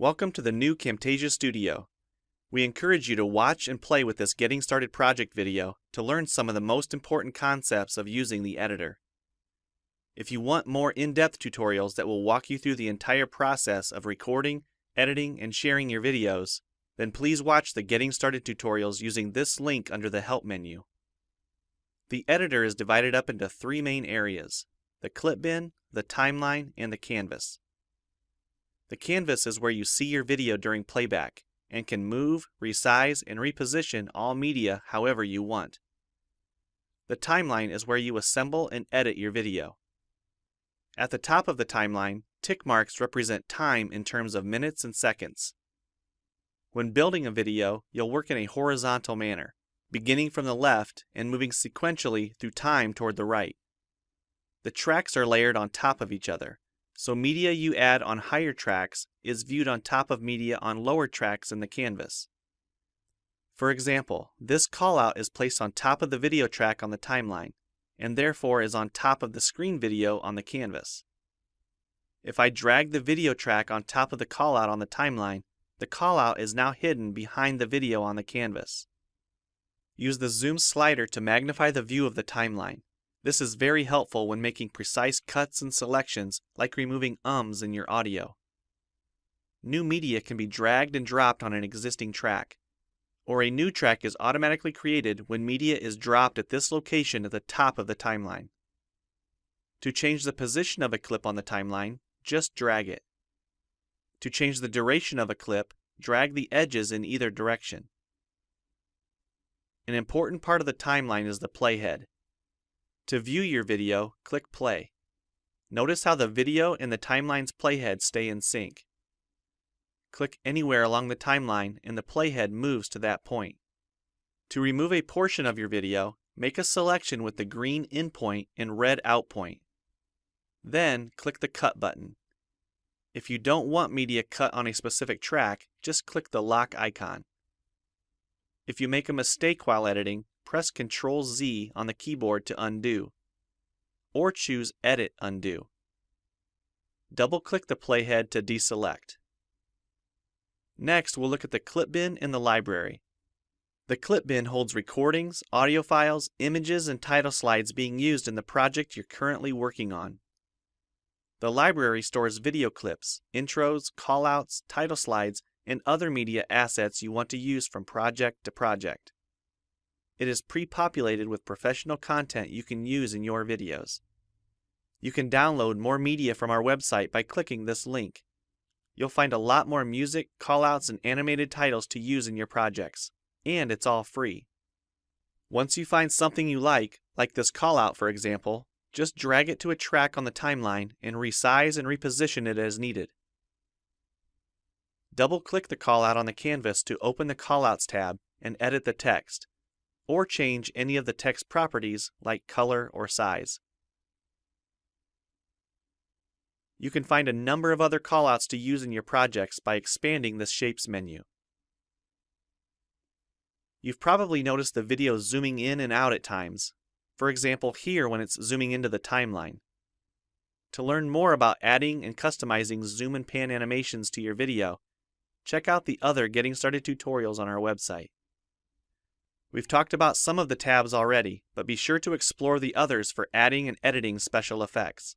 Welcome to the new Camtasia Studio. We encourage you to watch and play with this Getting Started project video to learn some of the most important concepts of using the editor. If you want more in-depth tutorials that will walk you through the entire process of recording, editing, and sharing your videos, then please watch the Getting Started tutorials using this link under the Help menu. The editor is divided up into three main areas: the clip bin, the timeline, and the canvas. The canvas is where you see your video during playback and can move, resize, and reposition all media however you want. The timeline is where you assemble and edit your video. At the top of the timeline, tick marks represent time in terms of minutes and seconds. When building a video, you'll work in a horizontal manner, beginning from the left and moving sequentially through time toward the right. The tracks are layered on top of each other, so media you add on higher tracks is viewed on top of media on lower tracks in the canvas. For example, this callout is placed on top of the video track on the timeline, and therefore is on top of the screen video on the canvas. If I drag the video track on top of the callout on the timeline, the callout is now hidden behind the video on the canvas. Use the zoom slider to magnify the view of the timeline. This is very helpful when making precise cuts and selections, like removing ums in your audio. New media can be dragged and dropped on an existing track, or a new track is automatically created when media is dropped at this location at the top of the timeline. To change the position of a clip on the timeline, just drag it. To change the duration of a clip, drag the edges in either direction. An important part of the timeline is the playhead. To view your video, click play. Notice how the video and the timeline's playhead stay in sync. Click anywhere along the timeline and the playhead moves to that point. To remove a portion of your video, make a selection with the green in point and red out point. Then click the cut button. If you don't want media cut on a specific track, just click the lock icon. If you make a mistake while editing, press Ctrl-Z on the keyboard to undo, or choose Edit Undo. Double-click the playhead to deselect. Next, we'll look at the clip bin in the library. The clip bin holds recordings, audio files, images, and title slides being used in the project you're currently working on. The library stores video clips, intros, callouts, title slides, and other media assets you want to use from project to project. It is pre-populated with professional content you can use in your videos. You can download more media from our website by clicking this link. You'll find a lot more music, callouts, and animated titles to use in your projects, and it's all free. Once you find something you like this callout for example, just drag it to a track on the timeline and resize and reposition it as needed. Double-click the callout on the canvas to open the Callouts tab and edit the text, or change any of the text properties like color or size. You can find a number of other callouts to use in your projects by expanding the Shapes menu. You've probably noticed the video zooming in and out at times, for example here when it's zooming into the timeline. To learn more about adding and customizing zoom and pan animations to your video, check out the other Getting Started tutorials on our website. We've talked about some of the tabs already, but be sure to explore the others for adding and editing special effects.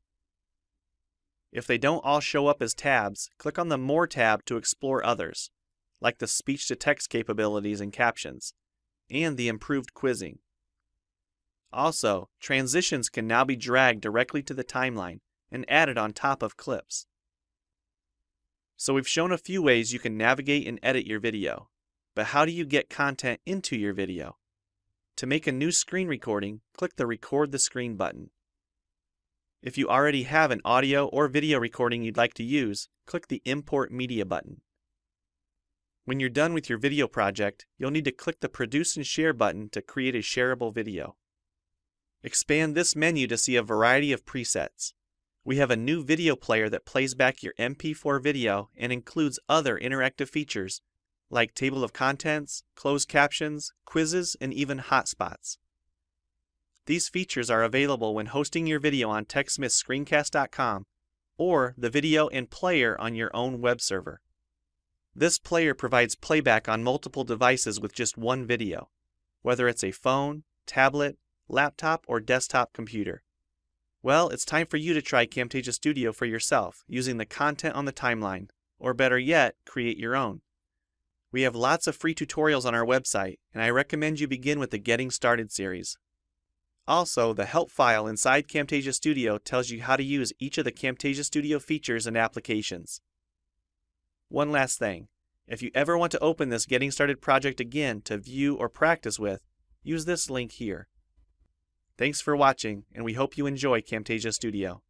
If they don't all show up as tabs, click on the More tab to explore others, like the speech-to-text capabilities and captions, and the improved quizzing. Also, transitions can now be dragged directly to the timeline and added on top of clips. So we've shown a few ways you can navigate and edit your video. But how do you get content into your video? To make a new screen recording, click the Record the Screen button. If you already have an audio or video recording you'd like to use, click the Import Media button. When you're done with your video project, you'll need to click the Produce and Share button to create a shareable video. Expand this menu to see a variety of presets. We have a new video player that plays back your MP4 video and includes other interactive features like table of contents, closed captions, quizzes, and even hotspots. These features are available when hosting your video on TechSmithScreencast.com or the video and player on your own web server. This player provides playback on multiple devices with just one video, whether it's a phone, tablet, laptop, or desktop computer. Well, it's time for you to try Camtasia Studio for yourself using the content on the timeline, or better yet, create your own. We have lots of free tutorials on our website, and I recommend you begin with the Getting Started series. Also, the help file inside Camtasia Studio tells you how to use each of the Camtasia Studio features and applications. One last thing, if you ever want to open this Getting Started project again to view or practice with, use this link here. Thanks for watching, and we hope you enjoy Camtasia Studio.